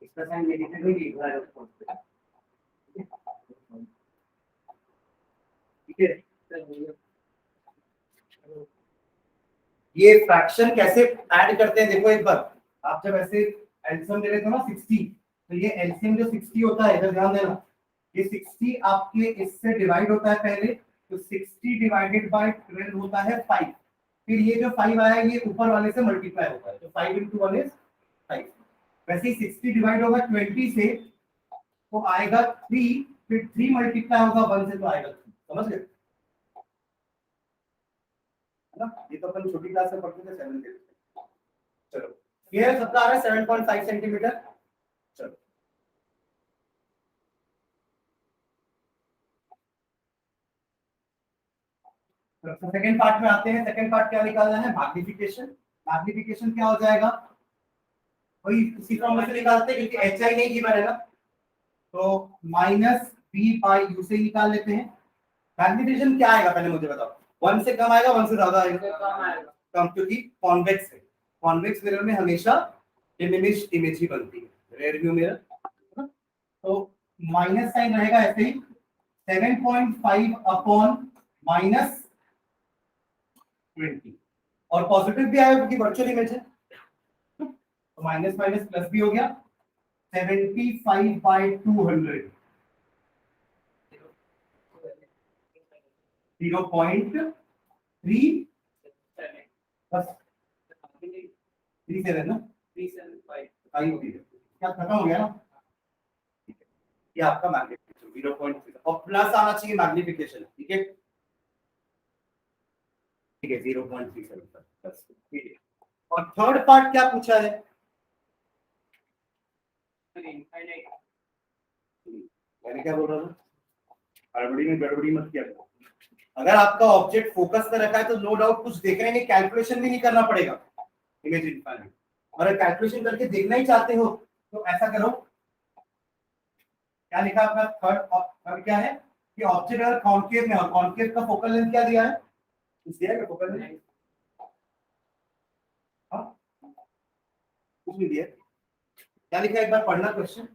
इसका साइन नेगेटिव है, ये इधर आएगा पॉजिटिव है। ठीक है, ये फ्रैक्शन कैसे ऐड करते हैं देखो एक बार, आप जब ऐसे एलसीएम ले लेते हो ना 60, तो ये एलसीएम जो 60 होता है इधर ध्यान देना, ये 60 आपके इससे डिवाइड होता है पहले, तो 60 डिवाइडेड बाय 12 होता है 5, फिर ये जो 5 आया ये ऊपर वाले से मल्टीप्लाई होता है, तो 5 into 1 is 5। वैसे ही 60 डिवाइड होगा 20 से तो आएगा 3, फिर 3 मल्टीप्लाई होगा 1 से तो आएगा 3, समझ गए ना, ये तो अपन छोटी क्लास में पढ़ते थे 7 के। चलो ये सबका आ रहा है 7.5 सेंटीमीटर। चलो तो सेकंड पार्ट में आते हैं। सेकंड पार्ट क्या निकालना है, मैग्निफिकेशन। मैग्निफिकेशन क्या हो जाएगा, वही उसी फॉर्मूले से निकालते हैं क्योंकि एच आई नहीं गिवन है ना, तो -b/u से निकाल लेते हैं। मैग्निफिकेशन क्या आएगा पहले मुझे बताओ, 1 से कम आएगा 1 से ज्यादा आएगा? कम, क्योंकि कॉन्वेक्स है, कॉन्वेक्स मिरर में हमेशा डिमिनिश्ड इमेज ही बनती है, रेयर व्यू मिरर, तो माइनस साइन रहेगा ऐसे ही 7.5 अपॉन 20 और पॉजिटिव भी आया क्योंकि वर्चुअल इमेज है, तो माइनस माइनस प्लस भी हो गया 75/200 0.3 बस 37 ना 375 5 क्या खत्म हो गया ना, ये आपका मैग्निफिकेशन 0.3 और प्लस आना चाहिए मैग्निफिकेशन, ठीक है 0.37 बस ठीक है। और थर्ड पार्ट क्या पूछा है, मैंने क्या बोल रहा था, हड़बड़ी में गड़बड़ी मत किया करो। अगर आपका ऑब्जेक्ट फोकस में रखा है तो नो डाउट कुछ देखने नहीं, कैलकुलेशन भी नहीं करना पड़ेगा इमेज इनफाइनाइट। और अगर कैलकुलेशन करके देखना ही चाहते हो तो ऐसा करो, क्या लिखा आपका थर्ड क्या है कि ऑब्जेक्ट अगर कॉन्केव में, और कॉन्केव का फोकल लेंथ क्या दिया है, कुछ दिया है क्या फोकल लेंथ, हाँ कुछ नहीं दिया, क्या लिखा है एक बार पढ़ना क्वेश्चन,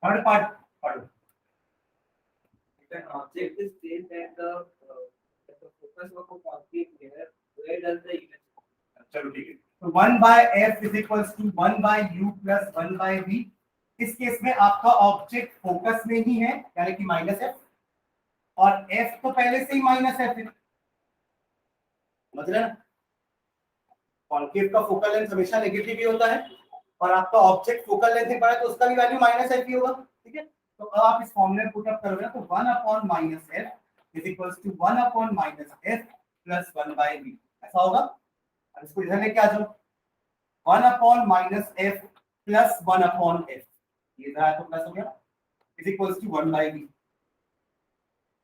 थर्ड पार्ट पढ़ो। If an object is placed at the focus of a concave layer, where does the image? चलो ठीक है, तो 1/f is equals to 1/u plus 1/v। इस केस में आपका ऑब्जेक्ट फोकस में ही है यानी कि -f, और f तो पहले से ही -f है, समझ रहे हैं, कॉन्केव का फोकल लेंथ हमेशा नेगेटिव ही होता है और आपका ऑब्जेक्ट फोकल लेंथ ही बड़ा है तो उसका भी वैल्यू -f ही होगा, ठीक है। तो अब आप इस फॉर्मूले में पुट अप करोगे ना तो 1/-f is equals to 1/-f plus 1/v ऐसा होगा। अब इसको इधर लेके आ जाओ, 1/-f प्लस 1/f, ये इधर आया तो प्लस हो गया, इज इक्वल्स टू 1/v,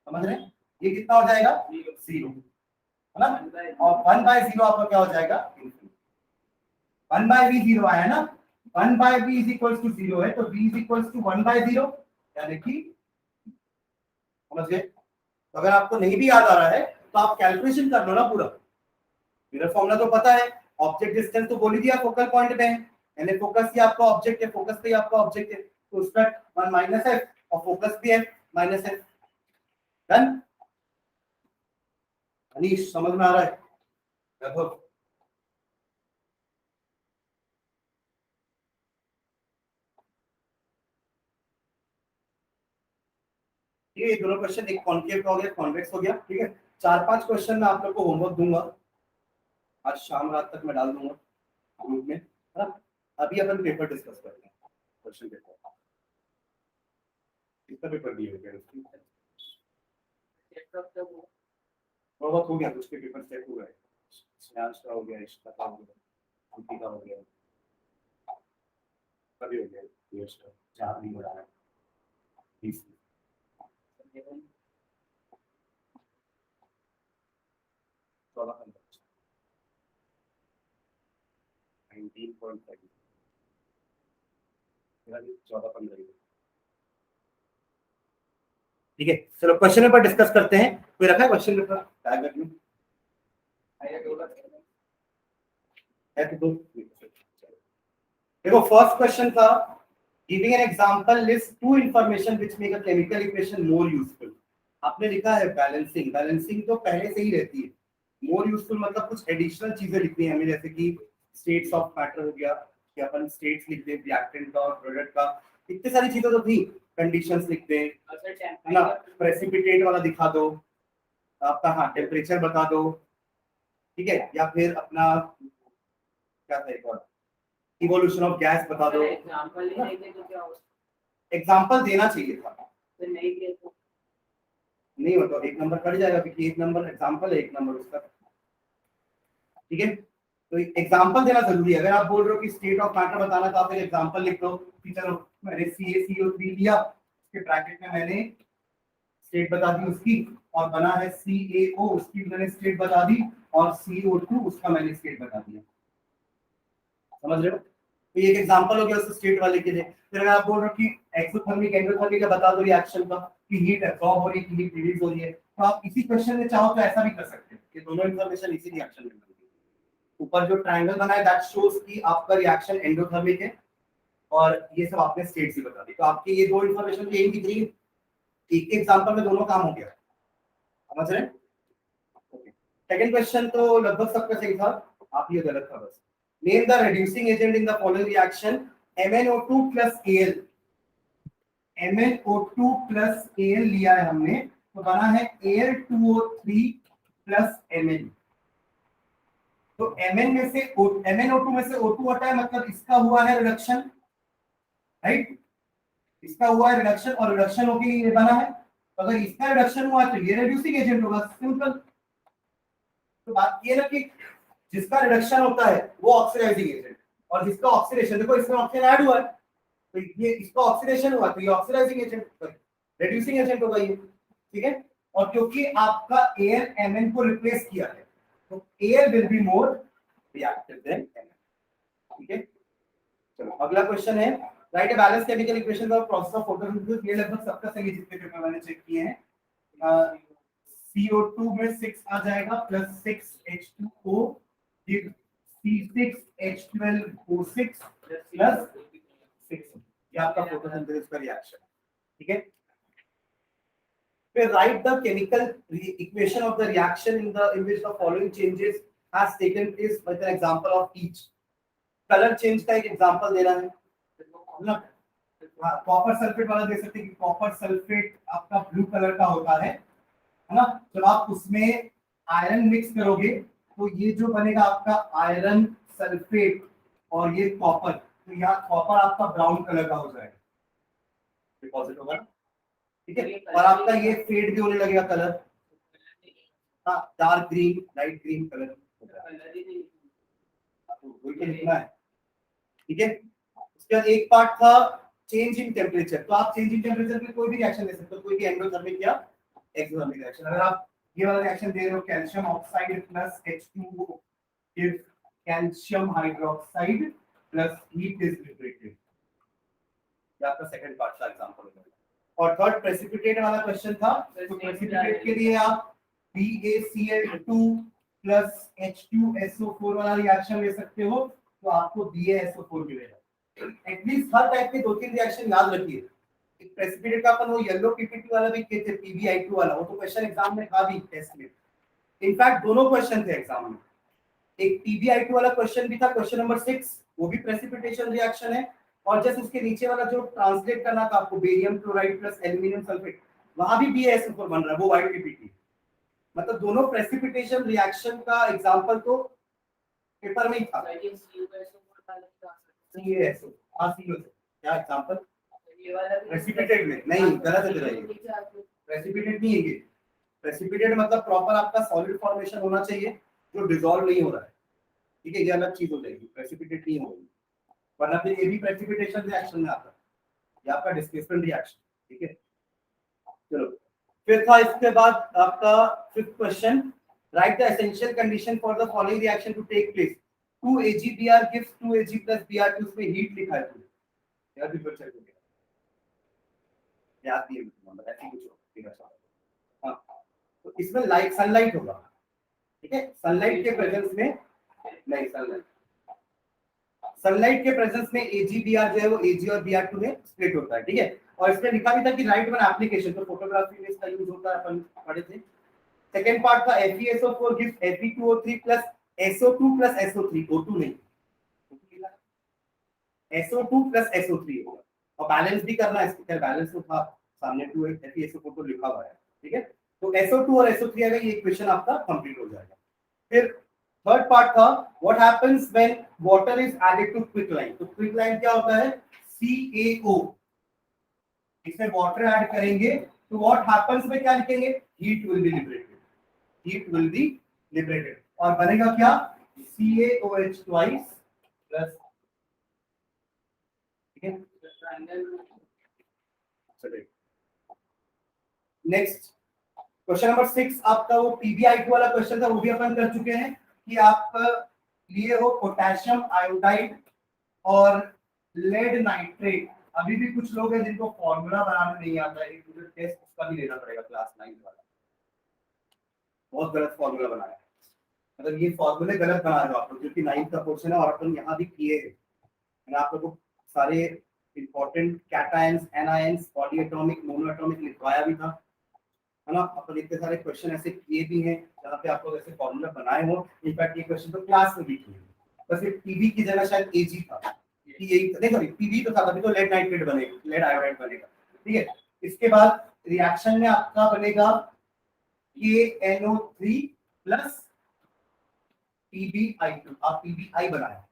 समझ रहे हैं, ये कितना हो जाएगा 0 है ना, और 1/0 आपका क्या हो जाएगा 1/v 0 आया ना, 1/v इज इक्वल्स टू 0 है तो v इज इक्वल्स टू 1/0 यानी कि, समझ गए। तो अगर आपको नहीं भी याद आ रहा है तो आप कैलकुलेशन कर लो ना पूरा, मेरा फॉर्मूला तो पता है, ऑब्जेक्ट डिस्टेंस तो बोल ही दिया फोकल पॉइंट पे है, यानी फोकस ही आपका ऑब्जेक्ट है, फोकस पे ही आपका ऑब्जेक्ट है तो उसका 1 -f और फोकस भी है -f, डन। अनीश समझ में आ रहा है, देखो ये दोनों क्वेश्चन, एक कॉन्केव का हो गया, कॉन्वेक्स हो गया, ठीक है। 4-5 क्वेश्चन मैं आप लोग को होमवर्क दूंगा, आज शाम रात तक मैं डाल दूंगा ग्रुप में, है ना। अभी अपन पेपर डिस्कस करते हैं, क्वेश्चन पेपर कितना पेपर दिए हुए हैं, बहुत हो गया, कुछ के पेपर चेक हो गए, स्नैच का हो गया, इसका का हो गया, कुटी का हो गया, सभी हो गया, ये इसका 4 नहीं हो रहा है 20 14 19.5 14-15, ठीक है। चलो क्वेश्चन पेपर डिस्कस करते हैं, कोई रखा है क्वेश्चन पेपर बैग में है तो देखो फर्स्ट क्वेश्चन था, giving an example list to information which make a chemical equation more useful. आपने लिखा है बैलेंसिंग, बैलेंसिंग तो पहले से ही रहती है, मोर यूजफुल मतलब कुछ एडिशनल चीजें लिखनी है हमें, जैसे कि स्टेट्स ऑफ मैटर हो गया कि अपन स्टेट्स लिख दें रिएक्टेंट का और प्रोडक्ट का, इतनी सारी चीजें तो थी, कंडीशंस लिख दें, है ना, प्रेसिपिटेट वाला दिखा दो आपका, हाँ टेम्परेचर बता दो, ठीक है, या फिर अपना क्या था एक और, इवोल्यूशन ऑफ गैस बता दो, एग्जांपल ही नहीं दे तो क्या होगा, एग्जांपल देना चाहिए था, तो नहीं दिए तो नहीं हो तो 1 नंबर कट जाएगा क्योंकि 1 नंबर एग्जांपल है, 1 नंबर उसका, ठीक है। तो एग्जांपल देना जरूरी है, अगर आप बोल रहे हो कि स्टेट ऑफ मैटर बताना तो आप फिर एग्जांपल लिख दो कि चलो मैंने CaCO3 लिया, उसके ब्रैकेट में मैंने स्टेट बता दी उसकी, और बना है CaO, उसकी मैंने स्टेट बता दी, और CO2 उसका मैंने स्टेट बता दिया, समझ रहे हो, तो ये एक एग्जांपल हो गया उस स्टेट वाले के लिए। फिर अगर आप बोल रहे हो कि एक्सोथर्मिक एंडोथर्मिक का बता दो रिएक्शन का कि हीट एब्सॉर्ब हो रही है कि हीट रिलीज हो रही है, तो आप इसी क्वेश्चन में चाहो तो ऐसा भी कर सकते हो कि दोनों इंफॉर्मेशन इसी रिएक्शन में मिलती है। ऊपर जो ट्रायंगल बना है दैट शोज कि आपका रिएक्शन एंडोथर्मिक है और ये सब आपने स्टेट्स ही बता दी, तो आपके ये दो इंफॉर्मेशन तो यही दिख रही है, एक एग्जांपल में दोनों काम हो गया, समझ रहे हैं। सेकंड क्वेश्चन तो लगभग सबका सही था, आप ये गलत था बस। Name the reducing agent in the following reaction MnO2 plus Al। MnO2 plus Al लिया है हमने, तो बना है Al2O3 plus Mn। तो MnO2 में से O2 हटा है, मतलब इसका हुआ है रिडक्शन, राइट, इसका हुआ है रिडक्शन और रिडक्शन होके ये बना है। तो अगर इसका रिडक्शन हुआ तो ये रिड्यूसिंग एजेंट होगा, सिंपल। तो बात ये ना कि जिसका रिडक्शन होता है वो ऑक्सीडाइजिंग एजेंट, और जिसका ऑक्सीडेशन, देखो इसमें ऑक्सीजन ऐड हुआ है तो ये इसका ऑक्सीडेशन हुआ तो ये ऑक्सीडाइजिंग एजेंट, रिड्यूसिंग एजेंट होगा ये, ठीक है। और क्योंकि आपका Al Mn को रिप्लेस किया है तो Al will be more reactive than Mn, ठीक है। चलो अगला क्वेश्चन है, right a balance chemical equation for process of photosynthesis. ये लगभग सबका सही है जितने पेपर मैंने चेक किए हैं। CO2 में 6 आ जाएगा plus 6H2O give C6H12O6 plus 6, ये आपका फोटोसिंथेसिस का रिएक्शन, ठीक है। फिर right the chemical equation of the reaction in which the following changes has taken place with an example of each। Colour change का एक एग्जांपल देना है ना, कॉपर सल्फेट वाला दे सकते हैं कि कॉपर सल्फेट आपका ब्लू कलर का होता है ना। जब आप उसमें आयरन मिक्स करोगे तो ये जो बनेगा आपका आयरन सल्फेट और ये कॉपर, तो यहाँ कॉपर आपका ब्राउन कलर का हो जाएगा, डिपॉजिट होगा, ठीक है। और आपका ये फेड भी होने लगेगा कलर, हाँ, dark green, light green colour लिखना है, ठीक है। उसके बाद एक पार्ट था चेंज इन टेम्परेचर, तो आप चेंज इन टेम्परेचर में कोई भी रिएक्शन ले सकते हो, कोई भी एंडोथर्मिक या एक्सोथर्मिक रिएक्शन। अगर आप ये वाला रिएक्शन दे रहे हो, calcium oxide plus H2O give calcium hydroxide plus heat is liberated, ये आपका सेकंड पार्ट का एग्जांपल है। और थर्ड प्रेसिपिटेट वाला क्वेश्चन था, तो प्रेसिपिटेट के लिए आप BaCl2 प्लस H2SO4 वाला रिएक्शन ले सकते हो, तो आपको BaSO4 मिलेगा। एटलीस्ट हर टाइप के दो तीन रिएक्शन याद रखिए। एक प्रेसिपिटेट का अपन वो येलो पीपीटी वाला भी किए थे, PbI2 वाला, वो तो क्वेश्चन एग्जाम में था भी, टेस्ट में इनफैक्ट दोनों क्वेश्चन थे एग्जाम में। एक PbI2 वाला क्वेश्चन भी था, क्वेश्चन नंबर 6, वो भी प्रेसिपिटेशन रिएक्शन है। और जैसे उसके नीचे वाला जो ट्रांसलेट करना था आपको, barium chloride plus aluminium sulphate, वहां भी BaSO4 बन रहा है, वो वाइट पीपीटी। मतलब दोनों प्रेसिपिटेशन रिएक्शन का एग्जांपल तो पेपर में ही था। CaSO, क्या एग्जांपल? प्रेसिपिटेट में नहीं, गलत है ये, प्रेसिपिटेट नहीं है ये। प्रेसिपिटेट मतलब प्रॉपर आपका सॉलिड फॉर्मेशन होना चाहिए जो डिसॉल्व नहीं हो रहा है, ठीक है, ये अलग चीज हो जाएगी, प्रेसिपिटेट नहीं होगी, वरना फिर ये भी प्रेसिपिटेशन रिएक्शन में आता है, ये आपका डिस्प्लेसमेंट रिएक्शन, ठीक है। चलो फिर था इसके बाद आपका fifth question, write the essential condition for the following reaction to take place. 2AgBr gives 2Ag plus Br2, उसमें हीट लिखा है तुमने, यार भी चेक हो गया, याद नहीं है नंबर, ऐसे कुछ हो, ठीक है। हां, तो इसमें लाइट सनलाइट होगा, ठीक है, सनलाइट के प्रेजेंस में, नहीं सनलाइट के प्रेजेंस में AgBr जो है वो Ag और Br2 में स्प्लिट होता है, ठीक है। और इसमें लिखा भी था कि राइट वन एप्लीकेशन, तो फोटोग्राफी में इसका यूज होता है, अपन पढ़े थे। सेकंड पार्ट था FeSO4 gives Fe2O3 plus SO2 plus SO3, O2 नहीं, SO2 plus SO3 होगा। और बैलेंस भी करना है, इसके बैलेंस तो था सामने, 2 FeSO4 तो लिखा हुआ है, ठीक है। तो SO2 और SO3 आएगा, ये इक्वेशन आपका कंप्लीट हो जाएगा। फिर थर्ड पार्ट था what happens when water is added to quicklime. तो क्विकलाइन क्या होता है? CaO, इसमें वाटर ऐड करेंगे तो व्हाट हैपेंस में क्या लिखेंगे? Heat will be liberated, heat will be liberated, और बनेगा क्या? CaOH ट्वाइस प्लस, ठीक है। नेक्स्ट क्वेश्चन नंबर 6 आपका वो PbI2 वाला क्वेश्चन था, वो भी अपन कर चुके हैं कि आप लिए हो पोटेशियम आयोडाइड और लेड नाइट्रेट। अभी भी कुछ लोग हैं जिनको फॉर्मूला बनाना नहीं आता है, एक टेस्ट उसका भी लेना पड़ेगा, क्लास 9 वाला, बहुत गलत फॉर्मूला बनाया है, मतलब ये फॉर्मूले गलत बना रहे हो आप लोग, क्योंकि 9th का क्वेश्चन है और अपन यहाँ भी किए हैं। मैंने आप लोगों को सारे important cations, anions, polyatomic, monoatomic लिखवाया भी था, है ना। अपन इतने सारे क्वेश्चन ऐसे किए भी हैं जहाँ पे आप लोग ऐसे फॉर्मूला बनाए हो, इनफैक्ट ये क्वेश्चन तो क्लास में भी किए हैं, बस ये पीवी की जगह शायद एजी था, यही नहीं सॉरी पीवी तो था, तभी तो लेड नाइट्रेट बनेगा, लेड आयोडाइड बनेगा, ठीक है। इसके बाद रिएक्शन में आपका बनेगा KNO3 प्लस PbI2, आप PbI बनाए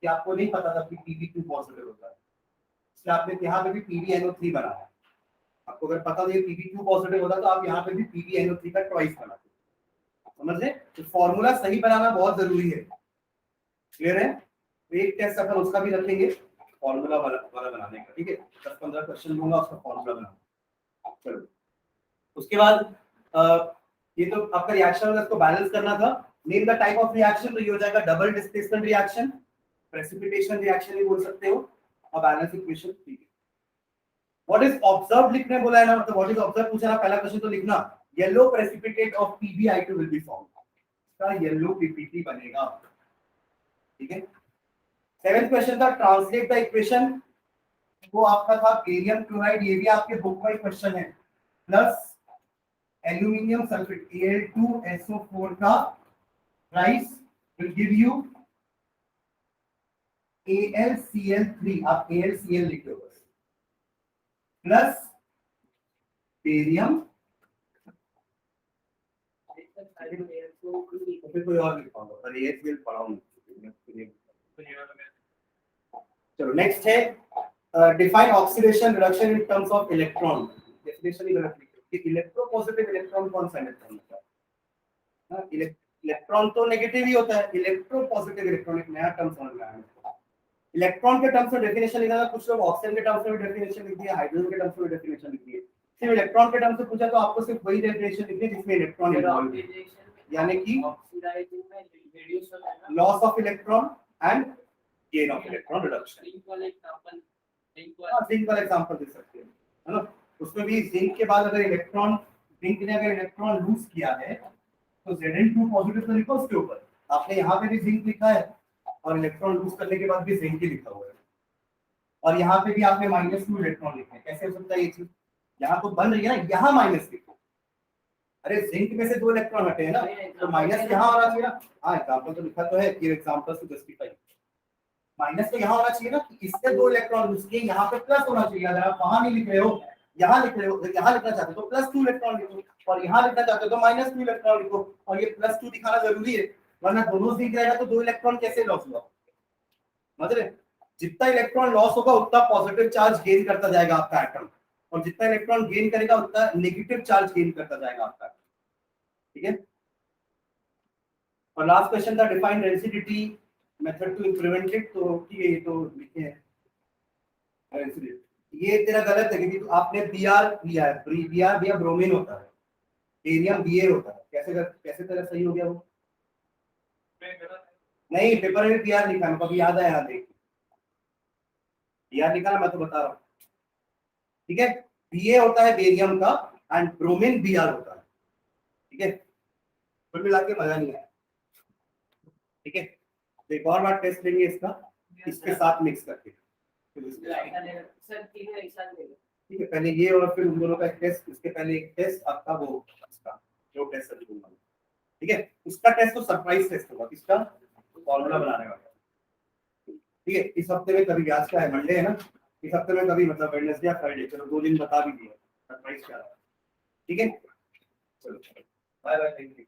कि आपको नहीं पता था कि Pb2 पॉजिटिव होता है, इसलिए आपने यहाँ पे भी PbNO3 बनाया। आपको अगर पता नहीं Pb2 पॉजिटिव होता तो आप यहाँ पे भी PbNO3 का ट्वाइस बनाते, समझ रहे। तो फॉर्मूला सही बनाना बहुत जरूरी है, क्लियर है। तो एक टेस्ट अपन उसका भी रखेंगे, फॉर्मूला वाला बनाने का, ठीक है। 10-15 क्वेश्चन दूंगा उसका फॉर्मूला बनाना। चलो उसके बाद ये तो आपका रिएक्शन होगा, इसको बैलेंस करना था। Name the type of reaction, तो ये हो जाएगा double displacement reaction, precipitation reaction भी बोल सकते हो, और बैलेंस इक्वेशन, ठीक है। व्हाट इज ऑब्जर्व्ड लिखने बोला है ना, मतलब व्हाट इज ऑब्जर्व्ड पूछा ना, पहला क्वेश्चन तो लिखना yellow precipitate of PbI2 will be formed, इसका येलो पीपीटी बनेगा, ठीक है। 7th क्वेश्चन था ट्रांसलेट द इक्वेशन, वो आपका था बेरियम क्लोराइड, ये भी आपके बुक का क्वेश्चन है, प्लस एल्यूमिनियम सल्फेट Al2SO4 का rice will give you AlCl3, आप AlCl लिख लो बस, प्लस बेरियम, फिर कोई और लिख पाऊंगा पर AlCl पढ़ाऊंगा। चलो नेक्स्ट है define oxidation reduction in terms of electron, definition ही गलत लिखी कि इलेक्ट्रोपॉजिटिव इलेक्ट्रॉन कौन सा इलेक्ट्रॉन होता है ना, इलेक्ट्रॉन तो नेगेटिव ही होता है, इलेक्ट्रोपॉजिटिव इलेक्ट्रॉन एक नया टर्म समझ में आया। इलेक्ट्रॉन के टर्म्स में डेफिनेशन लिखा था, कुछ लोग ऑक्सीजन के टर्म्स में भी डेफिनेशन लिख दिया, हाइड्रोजन के टर्म्स में भी डेफिनेशन लिख दिए, सिर्फ इलेक्ट्रॉन के टर्म्स से पूछा तो आपको सिर्फ वही डेफिनेशन लिखनी है जिसमें इलेक्ट्रॉन इन्वॉल्व है, यानी कि loss of electron and gain of electron reduction. Zinc वाला एग्जांपल दे सकते हैं, है ना। उसमें भी जिंक के बाद अगर इलेक्ट्रॉन, जिंक ने अगर इलेक्ट्रॉन लूज किया है तो Zn2 पॉजिटिव तो लिखो उसके ऊपर, आपने यहाँ पे भी जिंक लिखा है और इलेक्ट्रॉन लूज करने के बाद भी जिंक ही लिखा हुआ है, और यहाँ पे भी आपने -2 इलेक्ट्रॉन लिखे हैं, कैसे हो सकता है ये चीज, यहाँ तो बन रही है ना, यहाँ माइनस लिखो, अरे जिंक में से 2 इलेक्ट्रॉन हटे हैं ना, तो माइनस यहाँ होना चाहिए ना। हाँ एग्जांपल तो लिखा तो है, give examples to justify, minus तो यहाँ होना चाहिए ना, कि इससे 2 इलेक्ट्रॉन लूज किए, यहाँ पे प्लस होना चाहिए, अगर आप वहां नहीं लिख रहे हो यहाँ लिख रहे हो, यहाँ लिखना चाहते हो तो +2 इलेक्ट्रॉन लिखो, और यहाँ लिखना चाहते हो तो -2 इलेक्ट्रॉन लिखो, और ये +2 दिखाना जरूरी है, वरना दोनों जिंक रहेगा तो 2 इलेक्ट्रॉन कैसे लॉस हुआ, समझ रहे। जितना इलेक्ट्रॉन लॉस होगा उतना पॉजिटिव चार्ज गेन करता जाएगा आपका एटम, और जितना इलेक्ट्रॉन गेन करेगा उतना नेगेटिव चार्ज गेन करता जाएगा आपका, ठीक है। और लास्ट क्वेश्चन था define density method to implement it, तो ठीक है ये तो लिखे हैं डेंसिटी, ये तेरा गलत है क्योंकि आपने Br लिया है, Br दिया ब्रोमीन होता है, बेरियम Ba होता है, कैसे तेरा सही हो गया वो, नहीं पेपर में Br लिखा है, कभी याद है यहाँ देख, Br लिखा ना, मैं तो बता रहा हूँ, ठीक है। Ba होता है बेरियम का एंड ब्रोमीन Br होता है, ठीक है, कुल मिला के मजा नहीं आया, ठीक है। तो एक और बार टेस्ट लेंगे इसका, इसके साथ मिक्स करके, ठीक है। पहले ये और फिर उन दोनों का टेस्ट, इसके पहले एक टेस्ट आपका वो इसका जो टेस्ट अभी दूंगा, ठीक है। उसका टेस्ट तो सरप्राइज टेस्ट होगा, किसका, फॉर्मूला बनाने वाला, ठीक है। इस हफ्ते में कभी आज का है, मंडे है ना, इस हफ्ते में कभी मतलब वेडनेसडे या फ्राइडे, चलो 2 दिन बता भी दिया सरप्राइज क्या रहा, ठीक है। चलो बाय बाय, थैंक यू।